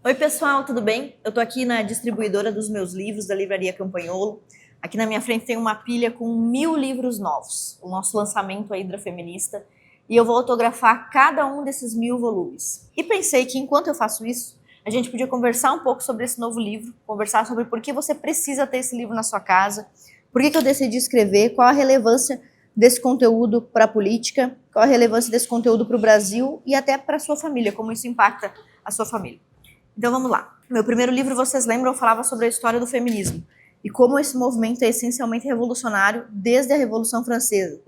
Oi pessoal, tudo bem? Eu tô aqui na distribuidora dos meus livros da Livraria Campanholo. Aqui na minha frente tem uma pilha com 1000 livros novos, o nosso lançamento a Hidra Feminista, e eu vou autografar cada um desses 1000 volumes. E pensei que enquanto eu faço isso, a gente podia conversar um pouco sobre esse novo livro, conversar sobre por que você precisa ter esse livro na sua casa, por que eu decidi escrever, qual a relevância desse conteúdo para a política, qual a relevância desse conteúdo para o Brasil e até para a sua família, como isso impacta a sua família. Então vamos lá. Meu primeiro livro, vocês lembram, falava sobre a história do feminismo e como esse movimento é essencialmente revolucionário desde a Revolução Francesa,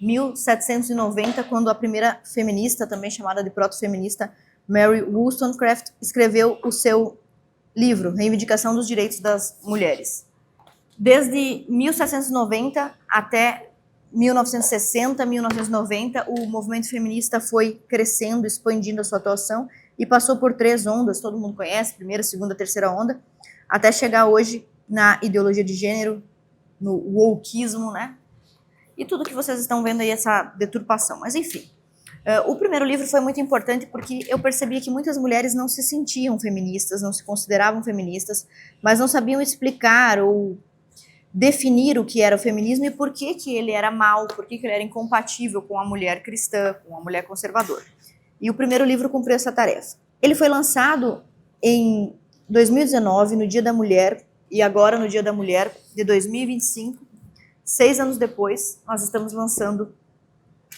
1790, quando a primeira feminista, também chamada de proto-feminista, Mary Wollstonecraft, escreveu o seu livro, Reivindicação dos Direitos das Mulheres. Desde 1790 até 1960, 1990, o movimento feminista foi crescendo, expandindo a sua atuação e passou por 3 ondas, todo mundo conhece, primeira, segunda, terceira onda, até chegar hoje na ideologia de gênero, no wokeismo, né? E tudo que vocês estão vendo aí, essa deturpação. Mas enfim, o primeiro livro foi muito importante porque eu percebi que muitas mulheres não se sentiam feministas, não se consideravam feministas, mas não sabiam explicar ou definir o que era o feminismo e por que ele era mau, por que ele era incompatível com a mulher cristã, com a mulher conservadora. E o primeiro livro cumpriu essa tarefa. Ele foi lançado em 2019, no Dia da Mulher, e agora no Dia da Mulher de 2025, 6 anos depois, nós estamos lançando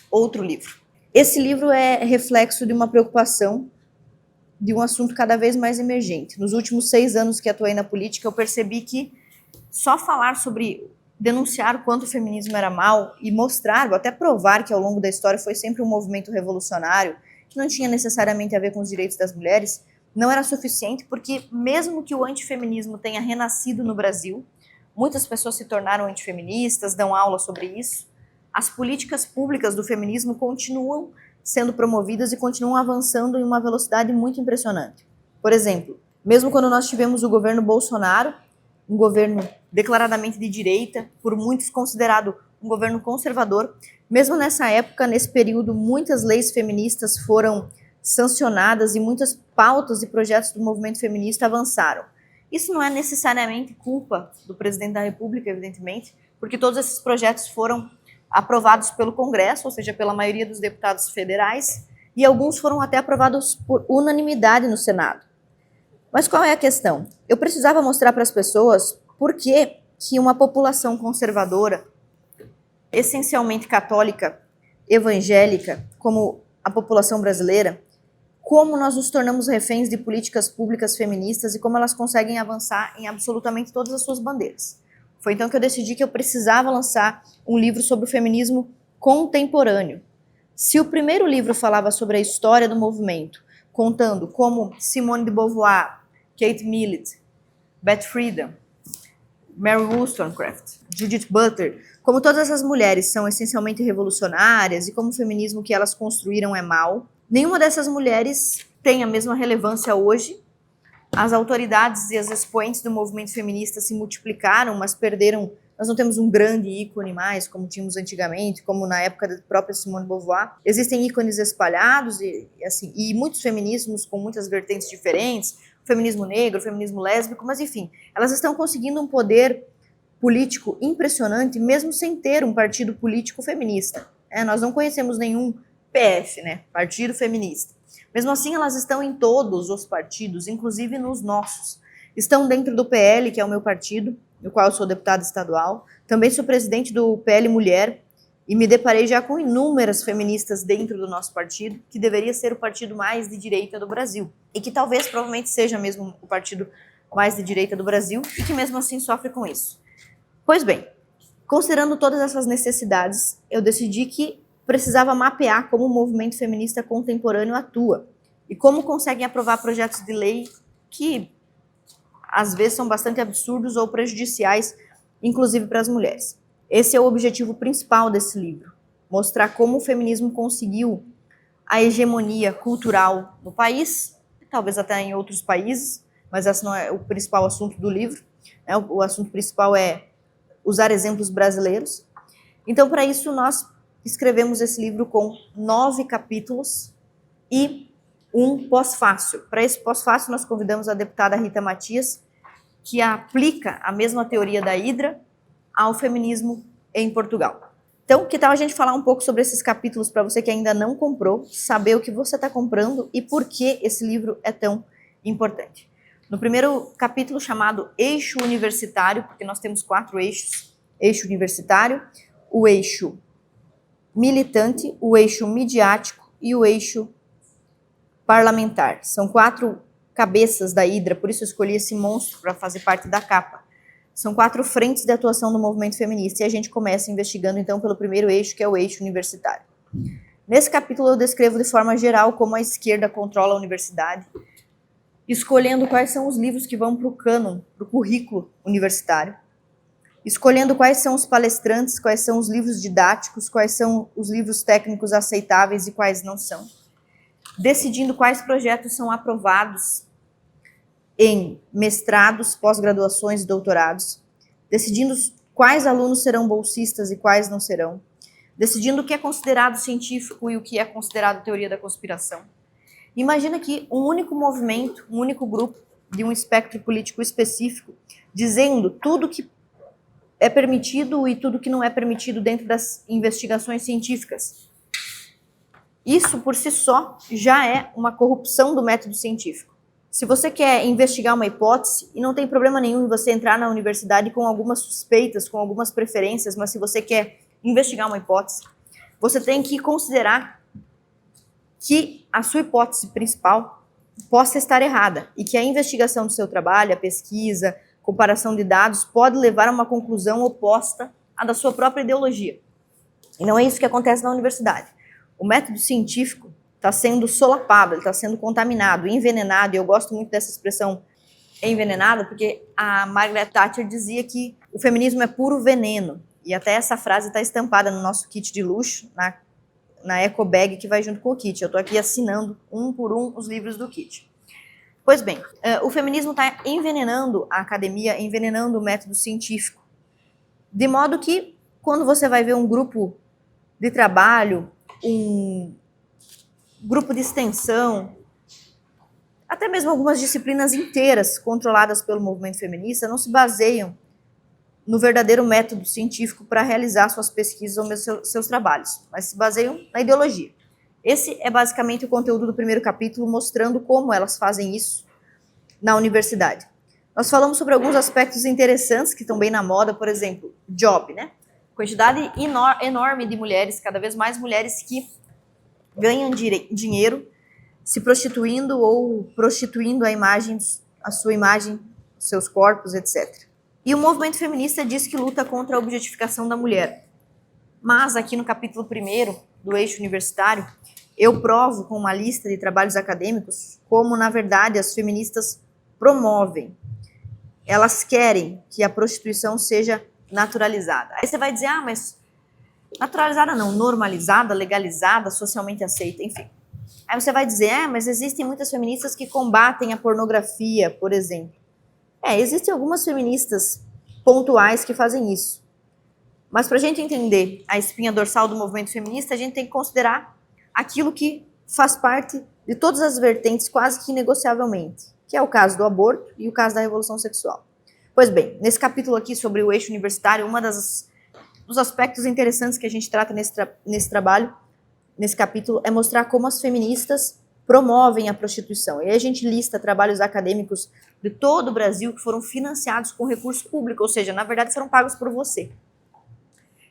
outro livro. Esse livro é reflexo de uma preocupação de um assunto cada vez mais emergente. Nos últimos 6 anos que atuei na política, eu percebi que só falar sobre denunciar o quanto o feminismo era mal e mostrar, ou até provar que ao longo da história foi sempre um movimento revolucionário, que não tinha necessariamente a ver com os direitos das mulheres, não era suficiente, porque mesmo que o antifeminismo tenha renascido no Brasil, muitas pessoas se tornaram antifeministas, dão aula sobre isso, as políticas públicas do feminismo continuam sendo promovidas e continuam avançando em uma velocidade muito impressionante. Por exemplo, mesmo quando nós tivemos o governo Bolsonaro, um governo declaradamente de direita, por muitos considerado um governo conservador, mesmo nessa época, nesse período, muitas leis feministas foram sancionadas e muitas pautas e projetos do movimento feminista avançaram. Isso não é necessariamente culpa do presidente da República, evidentemente, porque todos esses projetos foram aprovados pelo Congresso, ou seja, pela maioria dos deputados federais, e alguns foram até aprovados por unanimidade no Senado. Mas qual é a questão? Eu precisava mostrar para as pessoas por que uma população conservadora, essencialmente católica, evangélica, como a população brasileira, como nós nos tornamos reféns de políticas públicas feministas e como elas conseguem avançar em absolutamente todas as suas bandeiras. Foi então que eu decidi que eu precisava lançar um livro sobre o feminismo contemporâneo. Se o primeiro livro falava sobre a história do movimento, contando como Simone de Beauvoir, Kate Millett, Beth Friedan, Mary Wollstonecraft, Judith Butler, como todas essas mulheres são essencialmente revolucionárias e como o feminismo que elas construíram é mau, nenhuma dessas mulheres tem a mesma relevância hoje. As autoridades e as expoentes do movimento feminista se multiplicaram, mas perderam. Nós não temos um grande ícone mais, como tínhamos antigamente, como na época da própria Simone de Beauvoir. Existem ícones espalhados e muitos feminismos com muitas vertentes diferentes, o feminismo negro, o feminismo lésbico, mas enfim, elas estão conseguindo um poder político impressionante, mesmo sem ter um partido político feminista. Nós não conhecemos nenhum PF, Partido Feminista. Mesmo assim, elas estão em todos os partidos, inclusive nos nossos. Estão dentro do PL, que é o meu partido, no qual eu sou deputada estadual. Também sou presidente do PL Mulher e me deparei já com inúmeras feministas dentro do nosso partido, que deveria ser o partido mais de direita do Brasil. E que talvez, provavelmente, seja mesmo o partido mais de direita do Brasil e que mesmo assim sofre com isso. Pois bem, considerando todas essas necessidades, eu decidi que precisava mapear como o movimento feminista contemporâneo atua e como conseguem aprovar projetos de lei que às vezes são bastante absurdos ou prejudiciais, inclusive para as mulheres. Esse é o objetivo principal desse livro, mostrar como o feminismo conseguiu a hegemonia cultural no país, talvez até em outros países, mas esse não é o principal assunto do livro. O assunto principal é usar exemplos brasileiros. Então, para isso, nós escrevemos esse livro com 9 capítulos e um pós-fácil. Para esse pós-fácil, nós convidamos a deputada Rita Matias, que aplica a mesma teoria da Hidra ao feminismo em Portugal. Então, que tal a gente falar um pouco sobre esses capítulos para você que ainda não comprou, saber o que você está comprando e por que esse livro é tão importante. No primeiro capítulo, chamado Eixo Universitário, porque nós temos 4 eixos: eixo universitário, o eixo militante, o eixo midiático e o eixo parlamentar. São 4 cabeças da Hidra, por isso eu escolhi esse monstro para fazer parte da capa. São 4 frentes de atuação do movimento feminista e a gente começa investigando então pelo primeiro eixo, que é o eixo universitário. Nesse capítulo eu descrevo de forma geral como a esquerda controla a universidade, escolhendo quais são os livros que vão para o cânon, para o currículo universitário, escolhendo quais são os palestrantes, quais são os livros didáticos, quais são os livros técnicos aceitáveis e quais não são, decidindo quais projetos são aprovados em mestrados, pós-graduações e doutorados, decidindo quais alunos serão bolsistas e quais não serão, decidindo o que é considerado científico e o que é considerado teoria da conspiração. Imagina que um único movimento, um único grupo de um espectro político específico, dizendo tudo que é permitido e tudo que não é permitido dentro das investigações científicas. Isso, por si só, já é uma corrupção do método científico. Se você quer investigar uma hipótese, e não tem problema nenhum em você entrar na universidade com algumas suspeitas, com algumas preferências, mas se você quer investigar uma hipótese, você tem que considerar que a sua hipótese principal possa estar errada e que a investigação do seu trabalho, a pesquisa, comparação de dados, pode levar a uma conclusão oposta à da sua própria ideologia. E não é isso que acontece na universidade. O método científico está sendo solapado, ele está sendo contaminado, envenenado, e eu gosto muito dessa expressão envenenada, porque a Margaret Thatcher dizia que o feminismo é puro veneno, e até essa frase está estampada no nosso kit de luxo, na eco bag que vai junto com o kit. Eu estou aqui assinando um por um os livros do kit. Pois bem, o feminismo está envenenando a academia, envenenando o método científico, de modo que quando você vai ver um grupo de trabalho, um grupo de extensão, até mesmo algumas disciplinas inteiras controladas pelo movimento feminista não se baseiam no verdadeiro método científico para realizar suas pesquisas ou seus trabalhos, mas se baseiam na ideologia. Esse é basicamente o conteúdo do primeiro capítulo, mostrando como elas fazem isso na universidade. Nós falamos sobre alguns aspectos interessantes que estão bem na moda, por exemplo, job, né? Quantidade enorme de mulheres, cada vez mais mulheres que ganham dinheiro se prostituindo ou prostituindo a sua imagem, seus corpos, etc. E o movimento feminista diz que luta contra a objetificação da mulher. Mas aqui no capítulo 1º do eixo universitário, eu provo com uma lista de trabalhos acadêmicos como, na verdade, as feministas promovem. Elas querem que a prostituição seja naturalizada. Aí você vai dizer, mas naturalizada não, normalizada, legalizada, socialmente aceita, enfim. Aí você vai dizer, mas existem muitas feministas que combatem a pornografia, por exemplo. Existem algumas feministas pontuais que fazem isso. Mas para a gente entender a espinha dorsal do movimento feminista, a gente tem que considerar aquilo que faz parte de todas as vertentes quase que inegociavelmente, que é o caso do aborto e o caso da revolução sexual. Pois bem, nesse capítulo aqui sobre o eixo universitário, dos aspectos interessantes que a gente trata nesse trabalho, nesse capítulo, é mostrar como as feministas promovem a prostituição. E aí a gente lista trabalhos acadêmicos de todo o Brasil que foram financiados com recurso público, ou seja, na verdade foram pagos por você.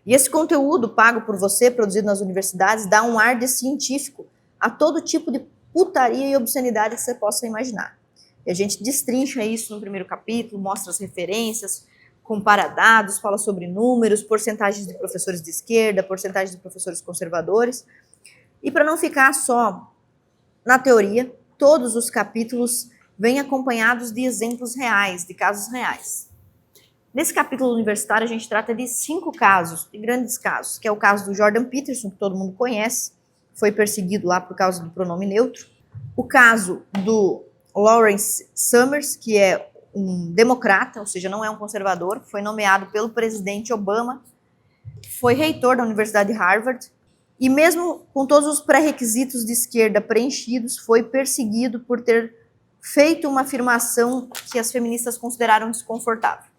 E esse conteúdo pago por você, produzido nas universidades, dá um ar de científico a todo tipo de putaria e obscenidade que você possa imaginar. E a gente destrincha isso no primeiro capítulo, mostra as referências, compara dados, fala sobre números, porcentagens de professores de esquerda, porcentagens de professores conservadores. E para não ficar só na teoria, todos os capítulos vêm acompanhados de exemplos reais, de casos reais. Nesse capítulo universitário, a gente trata de 5 casos, de grandes casos, que é o caso do Jordan Peterson, que todo mundo conhece, foi perseguido lá por causa do pronome neutro. O caso do Lawrence Summers, que é um democrata, ou seja, não é um conservador, foi nomeado pelo presidente Obama, foi reitor da Universidade de Harvard, e mesmo com todos os pré-requisitos de esquerda preenchidos, foi perseguido por ter feito uma afirmação que as feministas consideraram desconfortável.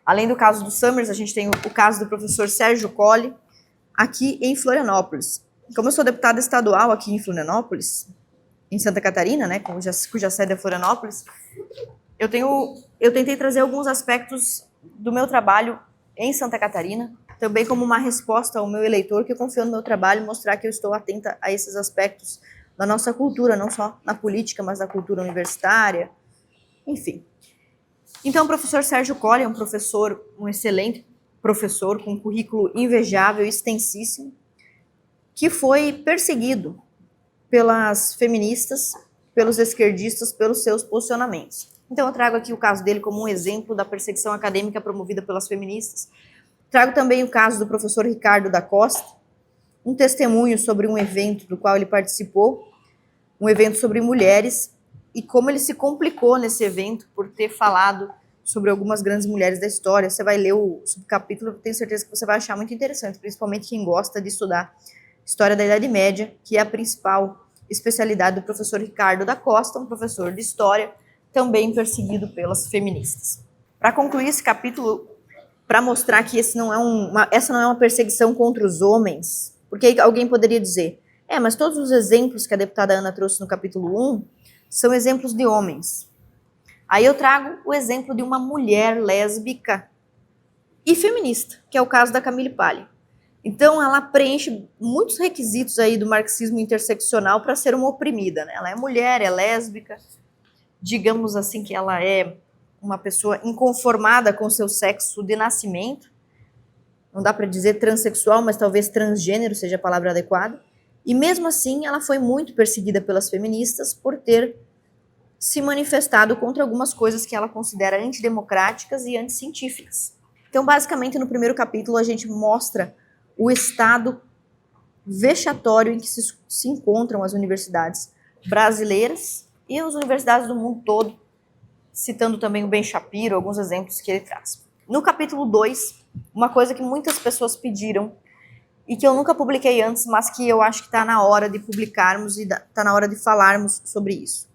Além do caso do Summers, a gente tem o caso do professor Sérgio Colli, aqui em Florianópolis. Como eu sou deputada estadual aqui em Florianópolis, em Santa Catarina, né, cuja sede é Florianópolis, eu tentei trazer alguns aspectos do meu trabalho em Santa Catarina, também como uma resposta ao meu eleitor que confiou no meu trabalho e mostrar que eu estou atenta a esses aspectos da nossa cultura, não só na política, mas na cultura universitária, enfim. Então, o professor Sérgio Colli é um excelente professor com um currículo invejável e extensíssimo, que foi perseguido pelas feministas, pelos esquerdistas, pelos seus posicionamentos. Então, eu trago aqui o caso dele como um exemplo da perseguição acadêmica promovida pelas feministas. Trago também o caso do professor Ricardo da Costa, um testemunho sobre um evento do qual ele participou, um evento sobre mulheres, e como ele se complicou nesse evento por ter falado sobre algumas grandes mulheres da história. Você vai ler o subcapítulo, tenho certeza que você vai achar muito interessante, principalmente quem gosta de estudar História da Idade Média, que é a principal especialidade do professor Ricardo da Costa, um professor de História, também perseguido pelas feministas. Para concluir esse capítulo, para mostrar que essa não é uma perseguição contra os homens, porque alguém poderia dizer, mas todos os exemplos que a deputada Ana trouxe no capítulo 1 são exemplos de homens. Aí eu trago o exemplo de uma mulher lésbica e feminista, que é o caso da Camille Paglia. Então, ela preenche muitos requisitos aí do marxismo interseccional para ser uma oprimida, né? Ela é mulher, é lésbica, digamos assim que ela é uma pessoa inconformada com seu sexo de nascimento, não dá para dizer transexual, mas talvez transgênero seja a palavra adequada, e mesmo assim ela foi muito perseguida pelas feministas por ter se manifestado contra algumas coisas que ela considera antidemocráticas e anticientíficas. Então, basicamente, no primeiro capítulo a gente mostra o estado vexatório em que se encontram as universidades brasileiras e as universidades do mundo todo, citando também o Ben Shapiro, alguns exemplos que ele traz. No capítulo 2, uma coisa que muitas pessoas pediram e que eu nunca publiquei antes, mas que eu acho que está na hora de publicarmos e está na hora de falarmos sobre isso.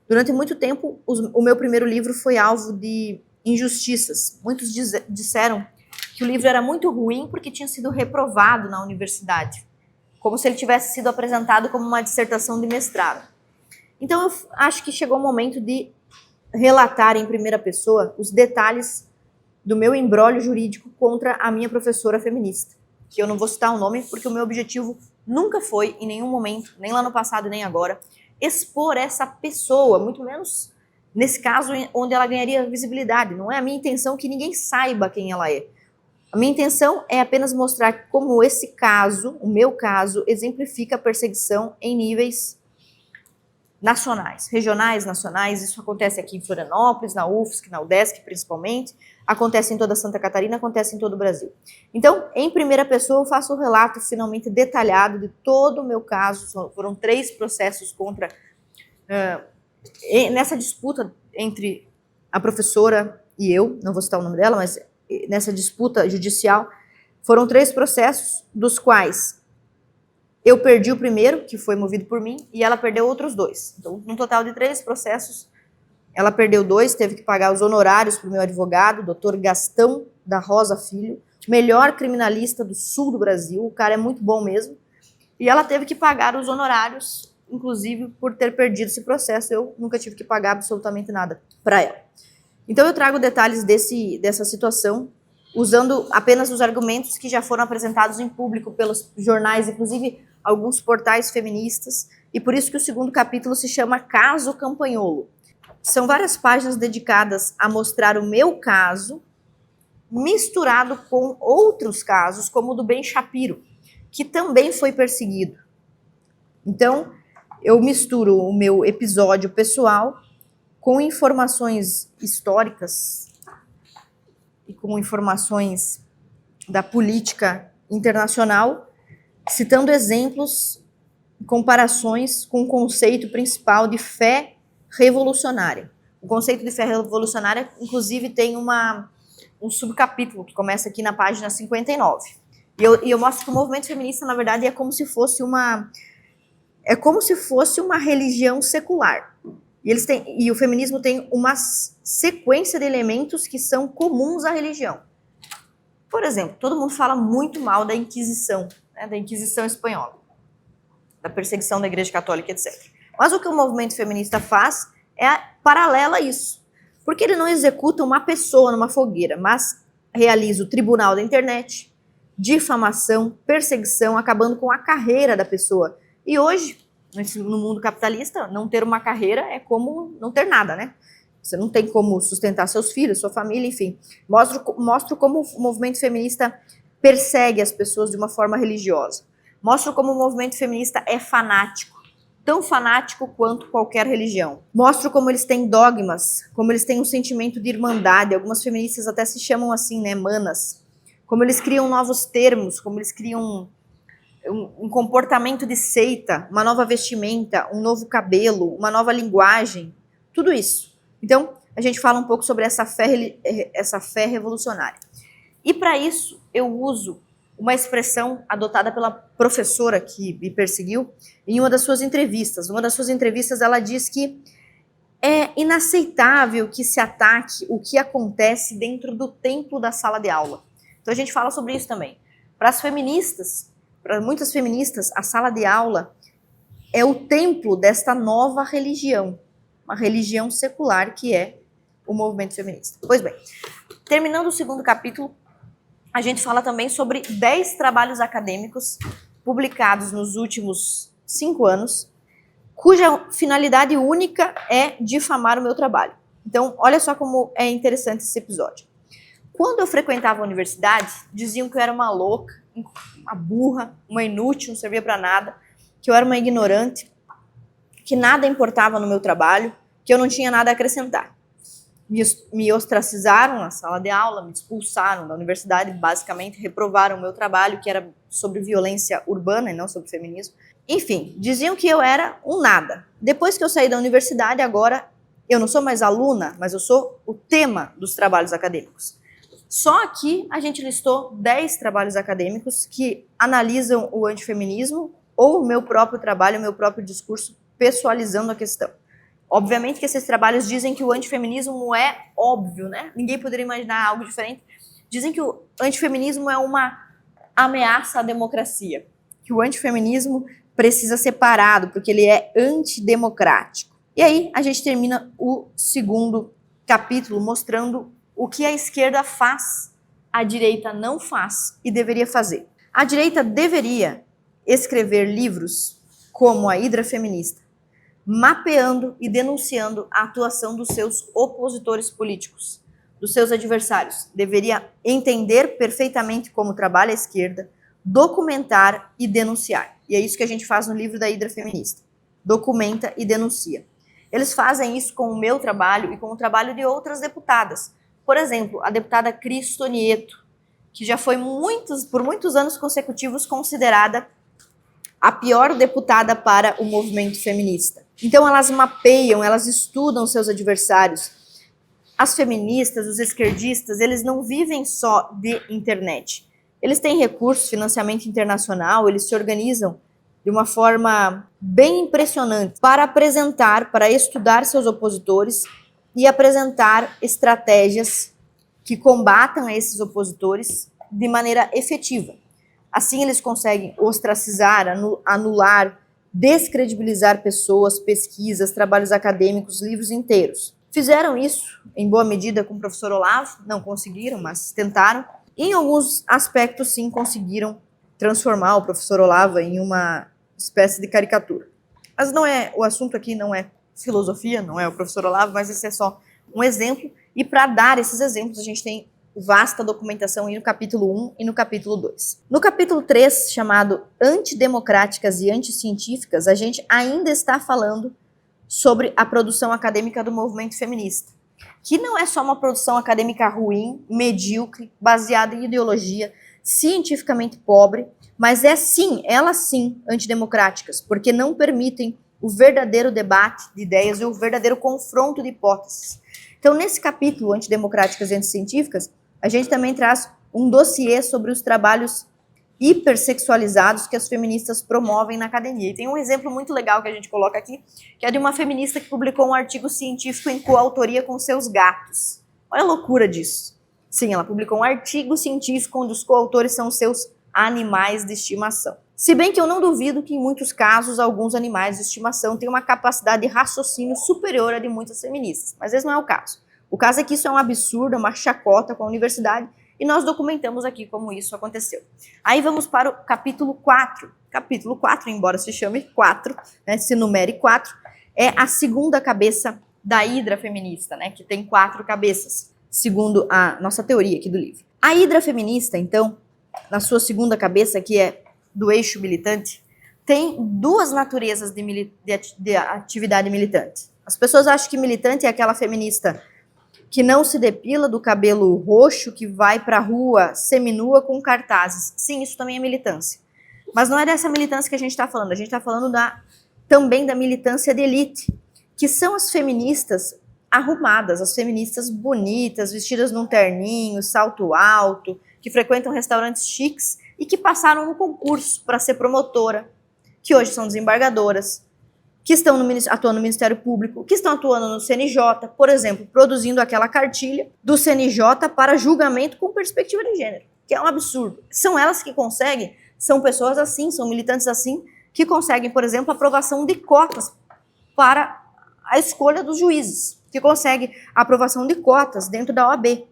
Durante muito tempo, o meu primeiro livro foi alvo de injustiças. Muitos disseram que o livro era muito ruim porque tinha sido reprovado na universidade, como se ele tivesse sido apresentado como uma dissertação de mestrado. Então eu acho que chegou o momento de relatar em primeira pessoa os detalhes do meu imbróglio jurídico contra a minha professora feminista, que eu não vou citar o nome porque o meu objetivo nunca foi, em nenhum momento, nem lá no passado nem agora, expor essa pessoa, muito menos nesse caso onde ela ganharia visibilidade. Não é a minha intenção que ninguém saiba quem ela é. A minha intenção é apenas mostrar como esse caso, o meu caso, exemplifica a perseguição em níveis nacionais, regionais, nacionais. Isso acontece aqui em Florianópolis, na UFSC, na UDESC principalmente, acontece em toda Santa Catarina, acontece em todo o Brasil. Então, em primeira pessoa, eu faço o relato finalmente detalhado de todo o meu caso. Foram 3 processos contra... nessa disputa entre a professora e eu, não vou citar o nome dela, mas nessa disputa judicial, foram 3 processos, dos quais eu perdi o primeiro, que foi movido por mim, e ela perdeu outros 2. Então, no total de 3 processos, ela perdeu 2, teve que pagar os honorários para o meu advogado, Dr. Gastão da Rosa Filho, melhor criminalista do sul do Brasil, o cara é muito bom mesmo, e ela teve que pagar os honorários, inclusive por ter perdido esse processo. Eu nunca tive que pagar absolutamente nada para ela. Então eu trago detalhes dessa situação, usando apenas os argumentos que já foram apresentados em público pelos jornais, inclusive alguns portais feministas, e por isso que o segundo capítulo se chama Caso Campagnolo. São várias páginas dedicadas a mostrar o meu caso, misturado com outros casos, como o do Ben Shapiro, que também foi perseguido. Então, eu misturo o meu episódio pessoal com informações históricas e com informações da política internacional, citando exemplos, comparações com o conceito principal de fé revolucionária. O conceito de fé revolucionária, inclusive, tem um subcapítulo que começa aqui na página 59. E eu mostro que o movimento feminista, na verdade, é como se fosse uma religião secular. E o feminismo tem uma sequência de elementos que são comuns à religião. Por exemplo, todo mundo fala muito mal da Inquisição, né, da Inquisição espanhola, da perseguição da Igreja Católica, etc. Mas o que o movimento feminista faz é paralela a isso. Porque ele não executa uma pessoa numa fogueira, mas realiza o tribunal da internet, difamação, perseguição, acabando com a carreira da pessoa. E hoje, no mundo capitalista, não ter uma carreira é como não ter nada, né? Você não tem como sustentar seus filhos, sua família, enfim. Mostro como o movimento feminista persegue as pessoas de uma forma religiosa. Mostro como o movimento feminista é fanático, tão fanático quanto qualquer religião. Mostro como eles têm dogmas, como eles têm um sentimento de irmandade. Algumas feministas até se chamam assim, né, manas. Como eles criam novos termos, como eles criam um comportamento de seita, uma nova vestimenta, um novo cabelo, uma nova linguagem, tudo isso. Então, a gente fala um pouco sobre essa fé revolucionária. E para isso, eu uso uma expressão adotada pela professora que me perseguiu em uma das suas entrevistas. Numa das suas entrevistas, ela diz que é inaceitável que se ataque o que acontece dentro do templo da sala de aula. Então, a gente fala sobre isso também. Para as feministas, para muitas feministas, a sala de aula é o templo desta nova religião, uma religião secular que é o movimento feminista. Pois bem, terminando o segundo capítulo, a gente fala também sobre 10 trabalhos acadêmicos publicados nos últimos 5 anos, cuja finalidade única é difamar o meu trabalho. Então, olha só como é interessante esse episódio. Quando eu frequentava a universidade, diziam que eu era uma louca, uma burra, uma inútil, não servia para nada, que eu era uma ignorante, que nada importava no meu trabalho, que eu não tinha nada a acrescentar. Me ostracizaram na sala de aula, me expulsaram da universidade, basicamente reprovaram o meu trabalho, que era sobre violência urbana e não sobre feminismo. Enfim, diziam que eu era um nada. Depois que eu saí da universidade, agora eu não sou mais aluna, mas eu sou o tema dos trabalhos acadêmicos. Só aqui a gente listou 10 trabalhos acadêmicos que analisam o antifeminismo ou o meu próprio trabalho, o meu próprio discurso, pessoalizando a questão. Obviamente que esses trabalhos dizem que o antifeminismo é óbvio, né? Ninguém poderia imaginar algo diferente. Dizem que o antifeminismo é uma ameaça à democracia, que o antifeminismo precisa ser parado, porque ele é antidemocrático. E aí a gente termina o segundo capítulo mostrando o que a esquerda faz, a direita não faz e deveria fazer. A direita deveria escrever livros como a Hidra Feminista, mapeando e denunciando a atuação dos seus opositores políticos, dos seus adversários. Deveria entender perfeitamente como trabalha a esquerda, documentar e denunciar. E é isso que a gente faz no livro da Hidra Feminista. Documenta e denuncia. Eles fazem isso com o meu trabalho e com o trabalho de outras deputadas. Por exemplo, a deputada Cris Tonieto, que já foi por muitos anos consecutivos considerada a pior deputada para o movimento feminista. Então elas mapeiam, elas estudam seus adversários. As feministas, os esquerdistas, eles não vivem só de internet. Eles têm recursos, financiamento internacional, eles se organizam de uma forma bem impressionante para apresentar, para estudar seus opositores e apresentar estratégias que combatam esses opositores de maneira efetiva. Assim eles conseguem ostracizar, anular, descredibilizar pessoas, pesquisas, trabalhos acadêmicos, livros inteiros. Fizeram isso, em boa medida, com o professor Olavo, não conseguiram, mas tentaram. E em alguns aspectos, sim, conseguiram transformar o professor Olavo em uma espécie de caricatura. Mas o assunto aqui não é filosofia, não é o professor Olavo, mas esse é só um exemplo. E para dar esses exemplos, a gente tem vasta documentação aí no capítulo 1 e no capítulo 2. No capítulo 3, chamado Antidemocráticas e Anticientíficas, a gente ainda está falando sobre a produção acadêmica do movimento feminista, que não é só uma produção acadêmica ruim, medíocre, baseada em ideologia, cientificamente pobre, mas elas sim, antidemocráticas, porque não permitem o verdadeiro debate de ideias e o verdadeiro confronto de hipóteses. Então, nesse capítulo, Antidemocráticas e Anticientíficas, a gente também traz um dossiê sobre os trabalhos hipersexualizados que as feministas promovem na academia. E tem um exemplo muito legal que a gente coloca aqui, que é de uma feminista que publicou um artigo científico em coautoria com seus gatos. Olha a loucura disso. Sim, ela publicou um artigo científico onde os coautores são seus animais de estimação. Se bem que eu não duvido que em muitos casos alguns animais de estimação têm uma capacidade de raciocínio superior à de muitas feministas, mas esse não é o caso. O caso é que isso é um absurdo, uma chacota com a universidade, e nós documentamos aqui como isso aconteceu. Aí vamos para o capítulo 4. Capítulo 4, embora se chame 4, né, se numere 4, é a segunda cabeça da hidra feminista, né, que tem 4 cabeças, segundo a nossa teoria aqui do livro. A hidra feminista, então, na sua segunda cabeça, que é do eixo militante, tem 2 naturezas de atividade militante. As pessoas acham que militante é aquela feminista que não se depila, do cabelo roxo, que vai para a rua seminua com cartazes. Sim, isso também é militância. Mas não é dessa militância que a gente está falando. A gente está falando também da militância de elite, que são as feministas arrumadas, as feministas bonitas, vestidas num terninho, salto alto, que frequentam restaurantes chiques e que passaram no concurso para ser promotora, que hoje são desembargadoras, que estão atuando no Ministério Público, que estão atuando no CNJ, por exemplo, produzindo aquela cartilha do CNJ para julgamento com perspectiva de gênero, que é um absurdo. São elas que conseguem, são pessoas assim, são militantes assim, que conseguem, por exemplo, a aprovação de cotas para a escolha dos juízes, que conseguem a aprovação de cotas dentro da OAB.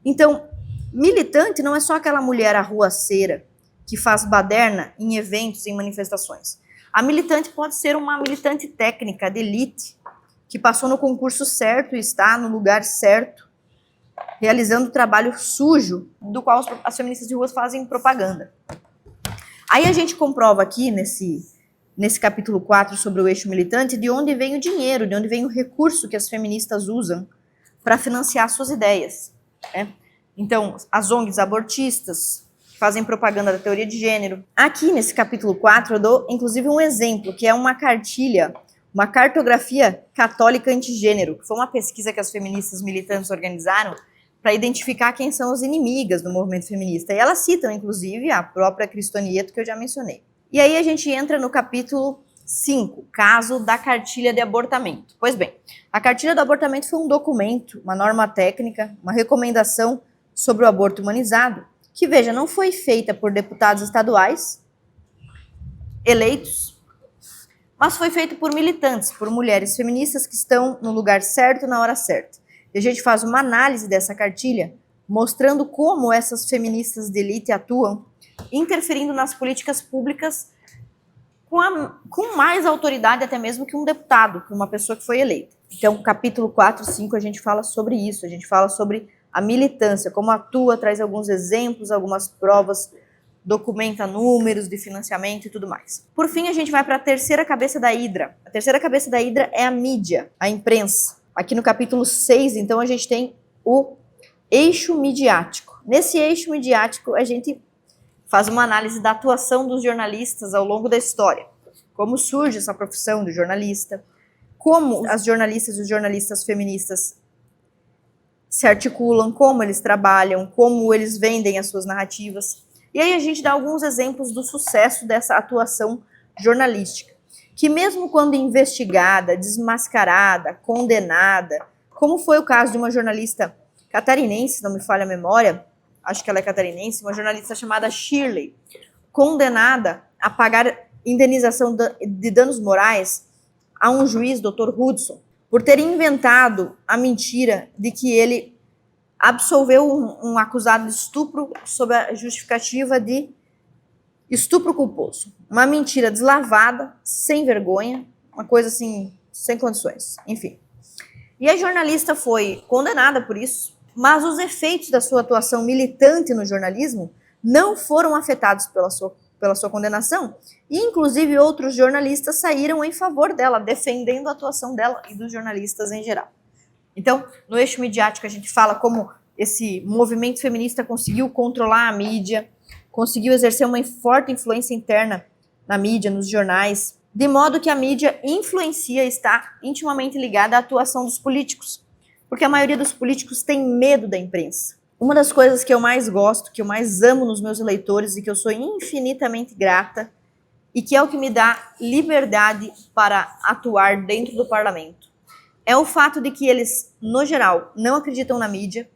Então, militante não é só aquela mulher arruaceira que faz baderna em eventos, em manifestações. A militante pode ser uma militante técnica de elite, que passou no concurso certo e está no lugar certo, realizando o trabalho sujo do qual as feministas de ruas fazem propaganda. Aí a gente comprova aqui, nesse capítulo 4 sobre o eixo militante, de onde vem o dinheiro, de onde vem o recurso que as feministas usam para financiar suas ideias, né? Então, as ONGs abortistas, fazem propaganda da teoria de gênero. Aqui nesse capítulo 4 eu dou inclusive um exemplo, que é uma cartilha, uma cartografia católica antigênero, que foi uma pesquisa que as feministas militantes organizaram para identificar quem são as inimigas do movimento feminista. E elas citam inclusive a própria Cristonieto, que eu já mencionei. E aí a gente entra no capítulo 5, caso da cartilha de abortamento. Pois bem, a cartilha do abortamento foi um documento, uma norma técnica, uma recomendação sobre o aborto humanizado, que, veja, não foi feita por deputados estaduais eleitos, mas foi feita por militantes, por mulheres feministas que estão no lugar certo, na hora certa. E a gente faz uma análise dessa cartilha, mostrando como essas feministas de elite atuam, interferindo nas políticas públicas com mais autoridade até mesmo que um deputado, que uma pessoa que foi eleita. Então, capítulo 4 e 5, a gente fala sobre isso, a gente fala sobre a militância, como atua, traz alguns exemplos, algumas provas, documenta números de financiamento e tudo mais. Por fim, a gente vai para a terceira cabeça da hidra. A terceira cabeça da hidra é a mídia, a imprensa. Aqui no capítulo 6, então, a gente tem o eixo midiático. Nesse eixo midiático, a gente faz uma análise da atuação dos jornalistas ao longo da história. Como surge essa profissão de jornalista, como as jornalistas e os jornalistas feministas se articulam, como eles trabalham, como eles vendem as suas narrativas. E aí a gente dá alguns exemplos do sucesso dessa atuação jornalística, que mesmo quando investigada, desmascarada, condenada, como foi o caso de uma jornalista catarinense, não me falha a memória, acho que ela é catarinense, uma jornalista chamada Shirley, condenada a pagar indenização de danos morais a um juiz, Dr. Hudson, por ter inventado a mentira de que ele absolveu um acusado de estupro sob a justificativa de estupro culposo. Uma mentira deslavada, sem vergonha, uma coisa assim, sem condições, enfim. E a jornalista foi condenada por isso, mas os efeitos da sua atuação militante no jornalismo não foram afetados pela sua condenação, e inclusive outros jornalistas saíram em favor dela, defendendo a atuação dela e dos jornalistas em geral. Então, no eixo midiático a gente fala como esse movimento feminista conseguiu controlar a mídia, conseguiu exercer uma forte influência interna na mídia, nos jornais, de modo que a mídia influencia e está intimamente ligada à atuação dos políticos, porque a maioria dos políticos tem medo da imprensa. Uma das coisas que eu mais gosto, que eu mais amo nos meus eleitores e que eu sou infinitamente grata e que é o que me dá liberdade para atuar dentro do parlamento, é o fato de que eles, no geral, não acreditam na mídia.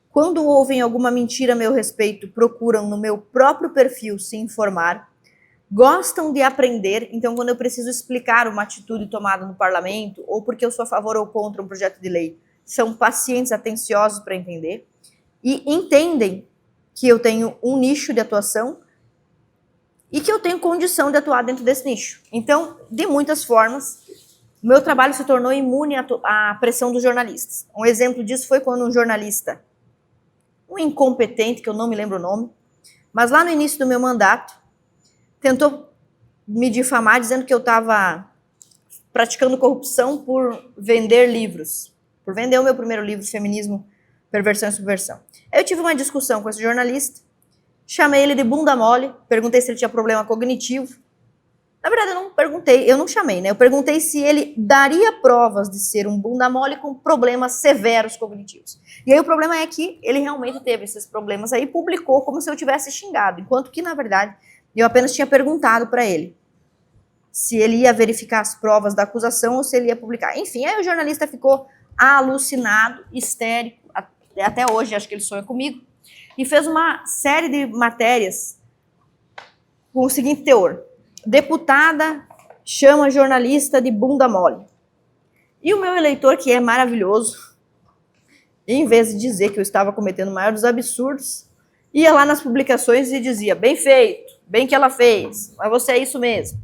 Quando ouvem alguma mentira a meu respeito, procuram no meu próprio perfil se informar, gostam de aprender. Então, quando eu preciso explicar uma atitude tomada no parlamento, ou porque eu sou a favor ou contra um projeto de lei, são pacientes, atenciosos para entender, e entendem que eu tenho um nicho de atuação e que eu tenho condição de atuar dentro desse nicho. Então, de muitas formas, o meu trabalho se tornou imune à pressão dos jornalistas. Um exemplo disso foi quando um jornalista, um incompetente, que eu não me lembro o nome, mas lá no início do meu mandato, tentou me difamar dizendo que eu estava praticando corrupção por vender livros, por vender o meu primeiro livro, Feminismo, Perversão e Subversão. Eu tive uma discussão com esse jornalista, chamei ele de bunda mole, perguntei se ele tinha problema cognitivo. Na verdade, eu não perguntei, eu não chamei, né? Eu perguntei se ele daria provas de ser um bunda mole com problemas severos cognitivos. E aí o problema é que ele realmente teve esses problemas aí, publicou como se eu tivesse xingado, enquanto que, na verdade, eu apenas tinha perguntado para ele se ele ia verificar as provas da acusação ou se ele ia publicar. Enfim, aí o jornalista ficou alucinado, histérico, até hoje acho que ele sonha comigo, e fez uma série de matérias com o seguinte teor: deputada chama jornalista de bunda mole. E o meu eleitor, que é maravilhoso, em vez de dizer que eu estava cometendo o maior dos absurdos, ia lá nas publicações e dizia: bem feito, bem que ela fez, mas você é isso mesmo.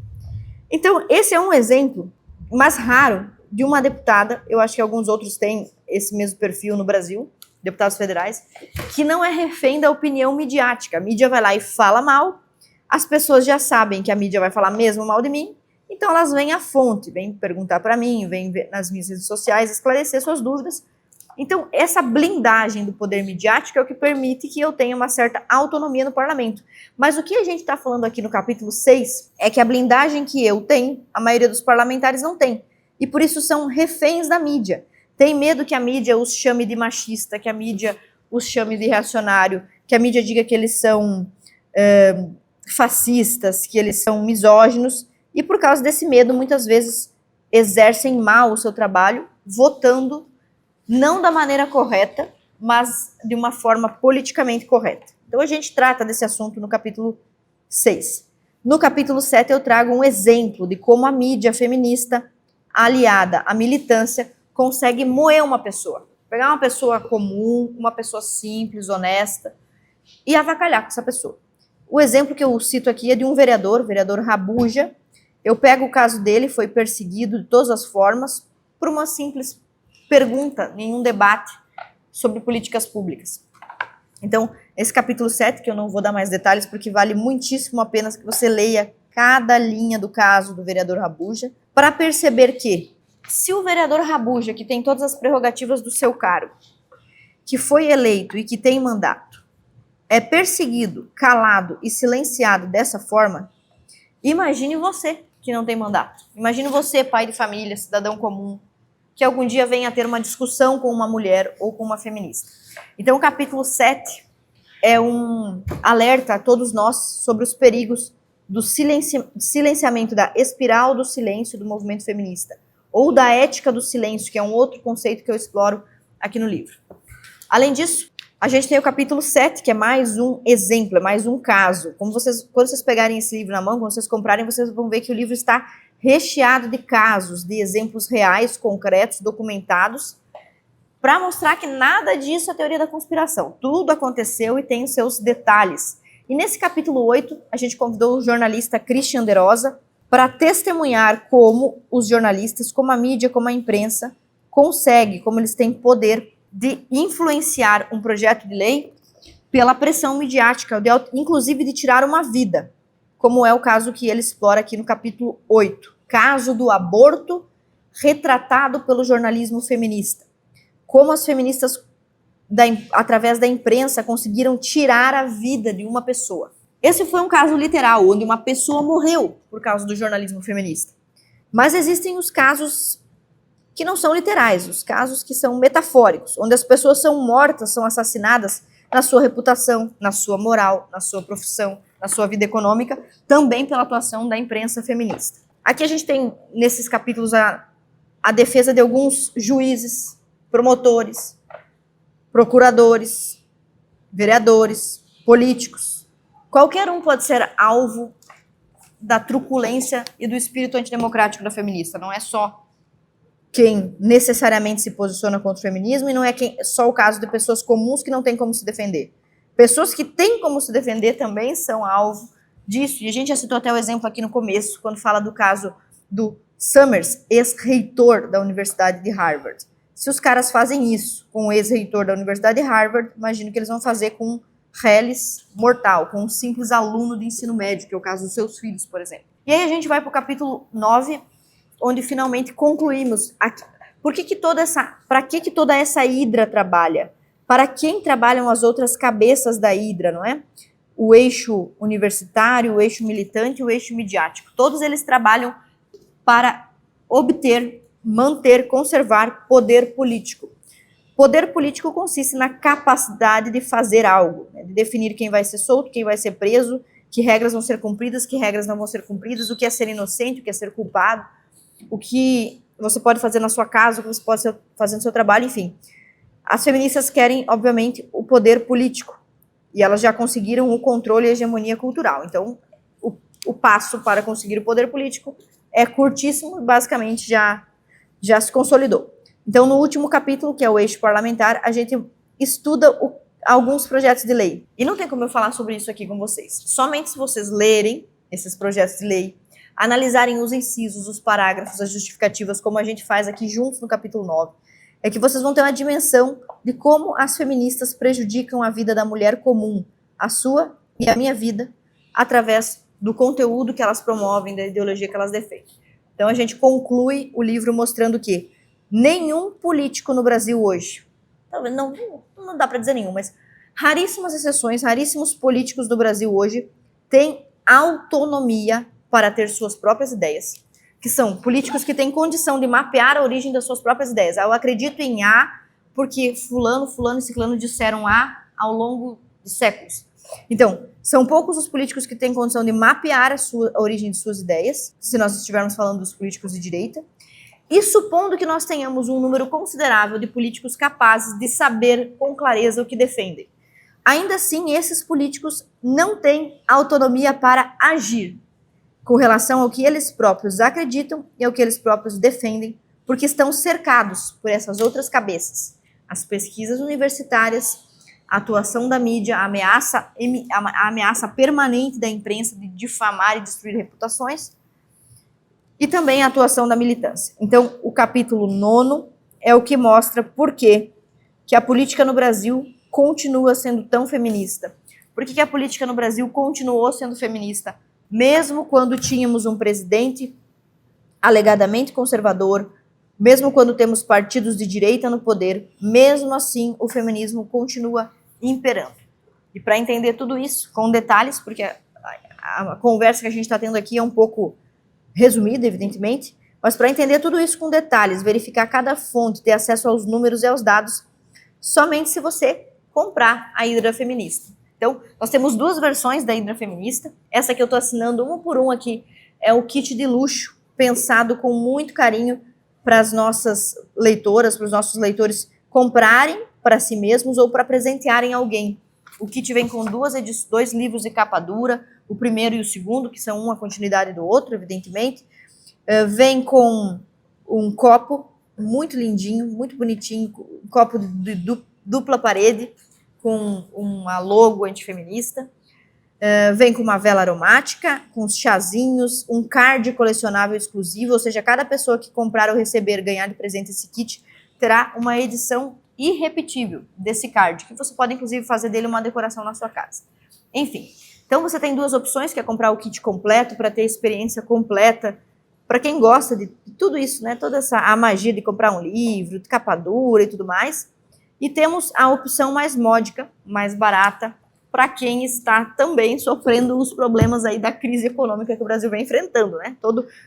Então, esse é um exemplo mais raro de uma deputada, eu acho que alguns outros têm esse mesmo perfil no Brasil, deputados federais, que não é refém da opinião midiática. A mídia vai lá e fala mal, as pessoas já sabem que a mídia vai falar mesmo mal de mim, então elas vêm à fonte, vêm perguntar para mim, vêm nas minhas redes sociais esclarecer suas dúvidas. Então, essa blindagem do poder midiático é o que permite que eu tenha uma certa autonomia no parlamento. Mas o que a gente está falando aqui no capítulo 6 é que a blindagem que eu tenho, a maioria dos parlamentares não tem. E por isso são reféns da mídia. Tem medo que a mídia os chame de machista, que a mídia os chame de reacionário, que a mídia diga que eles são fascistas, que eles são misóginos. E por causa desse medo, muitas vezes exercem mal o seu trabalho, votando não da maneira correta, mas de uma forma politicamente correta. Então a gente trata desse assunto no capítulo 6. No capítulo 7 eu trago um exemplo de como a mídia feminista, aliada à militância, consegue moer uma pessoa. Pegar uma pessoa comum, uma pessoa simples, honesta, e avacalhar com essa pessoa. O exemplo que eu cito aqui é de um vereador, o vereador Rabuja. Eu pego o caso dele, foi perseguido de todas as formas por uma simples pergunta, nenhum debate sobre políticas públicas. Então, esse capítulo 7, que eu não vou dar mais detalhes, porque vale muitíssimo a pena que você leia cada linha do caso do vereador Rabuja, para perceber que, se o vereador Rabuja, que tem todas as prerrogativas do seu cargo, que foi eleito e que tem mandato, é perseguido, calado e silenciado dessa forma, imagine você que não tem mandato. Imagine você, pai de família, cidadão comum, que algum dia venha a ter uma discussão com uma mulher ou com uma feminista. Então, o capítulo 7 é um alerta a todos nós sobre os perigos do silenciamento, da espiral do silêncio do movimento feminista, ou da ética do silêncio, que é um outro conceito que eu exploro aqui no livro. Além disso, a gente tem o capítulo 7, que é mais um exemplo, é mais um caso. Quando vocês pegarem esse livro na mão, quando vocês comprarem, vocês vão ver que o livro está recheado de casos, de exemplos reais, concretos, documentados, para mostrar que nada disso é teoria da conspiração. Tudo aconteceu e tem os seus detalhes. E nesse capítulo 8, a gente convidou o jornalista Christian De Rosa para testemunhar como os jornalistas, como a mídia, como a imprensa, conseguem, como eles têm poder de influenciar um projeto de lei pela pressão midiática, inclusive de tirar uma vida, como é o caso que ele explora aqui no capítulo 8, caso do aborto retratado pelo jornalismo feminista. Como as feministas, através da imprensa, conseguiram tirar a vida de uma pessoa. Esse foi um caso literal, onde uma pessoa morreu por causa do jornalismo feminista. Mas existem os casos que não são literais, os casos que são metafóricos, onde as pessoas são mortas, são assassinadas na sua reputação, na sua moral, na sua profissão, na sua vida econômica, também pela atuação da imprensa feminista. Aqui a gente tem, nesses capítulos, a defesa de alguns juízes, promotores, procuradores, vereadores, políticos. Qualquer um pode ser alvo da truculência e do espírito antidemocrático da feminista. Não é só quem necessariamente se posiciona contra o feminismo e não é só o caso de pessoas comuns que não têm como se defender. Pessoas que têm como se defender também são alvo disso. E a gente já citou até o exemplo aqui no começo, quando fala do caso do Summers, ex-reitor da Universidade de Harvard. Se os caras fazem isso com o ex-reitor da Universidade de Harvard, imagino que eles vão fazer com um reles mortal, com um simples aluno de ensino médio, que é o caso dos seus filhos, por exemplo. E aí a gente vai para o capítulo 9, onde finalmente concluímos para que toda essa hidra trabalha? Para quem trabalham as outras cabeças da hidra, não é? O eixo universitário, o eixo militante e o eixo midiático. Todos eles trabalham para obter, manter, conservar poder político. Poder político consiste na capacidade de fazer algo, né? De definir quem vai ser solto, quem vai ser preso, que regras vão ser cumpridas, que regras não vão ser cumpridas, o que é ser inocente, o que é ser culpado, o que você pode fazer na sua casa, o que você pode fazer no seu trabalho, enfim. As feministas querem, obviamente, o poder político, e elas já conseguiram o controle e a hegemonia cultural. Então, o passo para conseguir o poder político é curtíssimo, basicamente já se consolidou. Então, no último capítulo, que é o eixo parlamentar, a gente estuda alguns projetos de lei. E não tem como eu falar sobre isso aqui com vocês. Somente se vocês lerem esses projetos de lei, analisarem os incisos, os parágrafos, as justificativas, como a gente faz aqui juntos no capítulo 9, é que vocês vão ter uma dimensão de como as feministas prejudicam a vida da mulher comum, a sua e a minha vida, através do conteúdo que elas promovem, da ideologia que elas defendem. Então a gente conclui o livro mostrando que nenhum político no Brasil hoje, talvez não dá para dizer nenhum, mas raríssimas exceções, raríssimos políticos do Brasil hoje têm autonomia para ter suas próprias ideias, que são políticos que têm condição de mapear a origem das suas próprias ideias. Eu acredito em A porque fulano e ciclano disseram A ao longo de séculos. Então, são poucos os políticos que têm condição de mapear a origem de suas ideias, se nós estivermos falando dos políticos de direita, e supondo que nós tenhamos um número considerável de políticos capazes de saber com clareza o que defendem. Ainda assim, esses políticos não têm autonomia para agir com relação ao que eles próprios acreditam e ao que eles próprios defendem, porque estão cercados por essas outras cabeças. As pesquisas universitárias, a atuação da mídia, a ameaça permanente da imprensa de difamar e destruir reputações, e também a atuação da militância. Então, o capítulo 9 é o que mostra por que a política no Brasil continua sendo tão feminista. Por que a política no Brasil continuou sendo feminista, mesmo quando tínhamos um presidente alegadamente conservador, mesmo quando temos partidos de direita no poder, mesmo assim o feminismo continua imperando. E para entender tudo isso com detalhes, porque a conversa que a gente está tendo aqui é um pouco resumida, evidentemente, mas para entender tudo isso com detalhes, verificar cada fonte, ter acesso aos números e aos dados, somente se você comprar a Hidra Feminista. Então, nós temos duas versões da Hidra Feminista. Essa que eu estou assinando um por um aqui é o kit de luxo, pensado com muito carinho para as nossas leitoras, para os nossos leitores comprarem para si mesmos ou para presentearem alguém. O kit vem com dois livros de capa dura, o primeiro e o segundo, que são uma continuidade do outro, evidentemente. Vem com um copo muito lindinho, muito bonitinho, um copo de dupla parede, com uma logo antifeminista. Vem com uma vela aromática, com os chazinhos, um card colecionável exclusivo, ou seja, cada pessoa que comprar ou receber, ganhar de presente esse kit, terá uma edição irrepetível desse card, que você pode inclusive fazer dele uma decoração na sua casa. Enfim, então você tem duas opções, que é comprar o kit completo para ter a experiência completa, para quem gosta de tudo isso, né? Toda a magia de comprar um livro, de capa dura e tudo mais. E temos a opção mais módica, mais barata, para quem está também sofrendo os problemas aí da crise econômica que o Brasil vem enfrentando, né?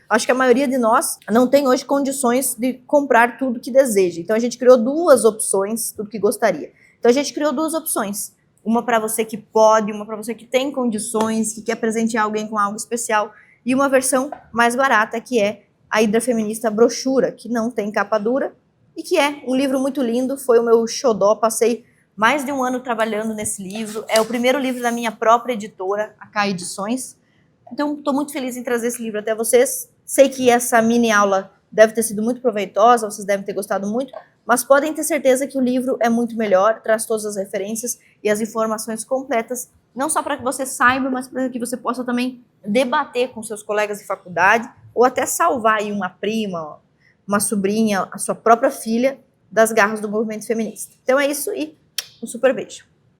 Acho que a maioria de nós não tem hoje condições de comprar tudo que deseja. Então a gente criou duas opções, tudo que gostaria. Então a gente criou duas opções. uma para você que pode, uma para você que tem condições, que quer presentear alguém com algo especial, e uma versão mais barata, que é a Hidra Feminista Brochura, que não tem capa dura, e que é um livro muito lindo, foi o meu xodó, passei mais de um ano trabalhando nesse livro, é o primeiro livro da minha própria editora, a K Edições, então estou muito feliz em trazer esse livro até vocês. Sei que essa mini aula deve ter sido muito proveitosa, vocês devem ter gostado muito, mas podem ter certeza que o livro é muito melhor, traz todas as referências e as informações completas, não só para que você saiba, mas para que você possa também debater com seus colegas de faculdade, ou até salvar aí uma prima, uma sobrinha, a sua própria filha, das garras do movimento feminista. Então é isso e um super beijo.